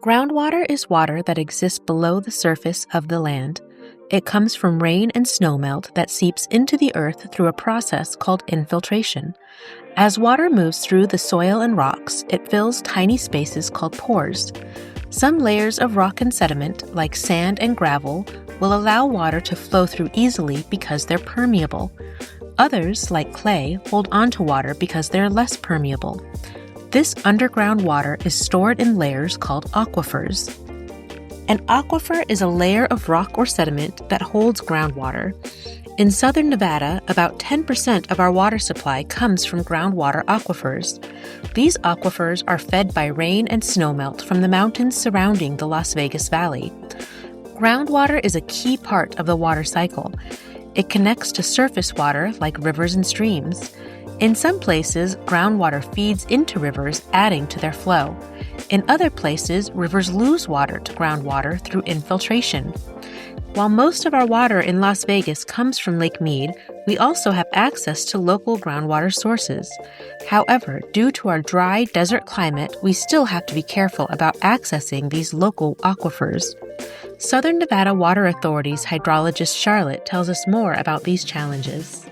Groundwater is water that exists below the surface of the land. It comes from rain and snowmelt that seeps into the earth through a process called infiltration. As water moves through the soil and rocks, it fills tiny spaces called pores. Some layers of rock and sediment, like sand and gravel, will allow water to flow through easily because they're permeable. Others, like clay, hold onto water because they're less permeable. This underground water is stored in layers called aquifers. An aquifer is a layer of rock or sediment that holds groundwater. In southern Nevada, about 10% of our water supply comes from groundwater aquifers. These aquifers are fed by rain and snowmelt from the mountains surrounding the Las Vegas Valley. Groundwater is a key part of the water cycle. It connects to surface water like rivers and streams. In some places, groundwater feeds into rivers, adding to their flow. In other places, rivers lose water to groundwater through infiltration. While most of our water in Las Vegas comes from Lake Mead, we also have access to local groundwater sources. However, due to our dry desert climate, we still have to be careful about accessing these local aquifers. Southern Nevada Water Authority's hydrologist Charlotte tells us more about these challenges.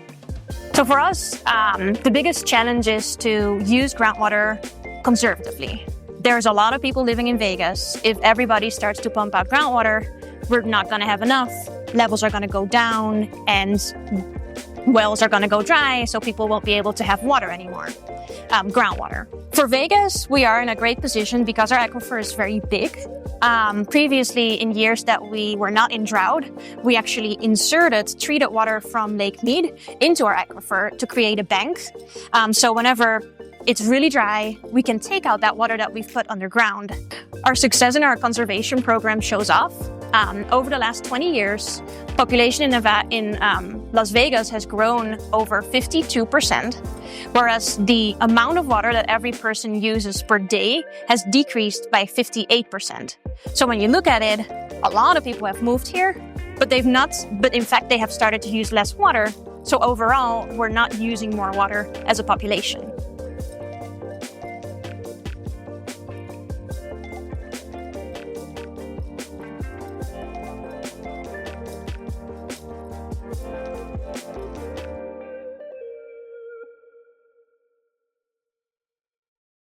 So for us, the biggest challenge is to use groundwater conservatively. There's a lot of people living in Vegas. If everybody starts to pump out groundwater, we're not going to have enough. Levels are going to go down and wells are going to go dry, so people won't be able to have water anymore, groundwater. For Vegas, we are in a great position because our aquifer is very big. Previously, in years that we were not in drought, we actually inserted treated water from Lake Mead into our aquifer to create a bank. So whenever it's really dry, we can take out that water that we've put underground. Our success in our conservation program shows off. Over the last 20 years, population in Las Vegas has grown over 52%, whereas the amount of water that every person uses per day has decreased by 58%. So when you look at it, a lot of people have moved here, but in fact they have started to use less water. So overall, we're not using more water as a population.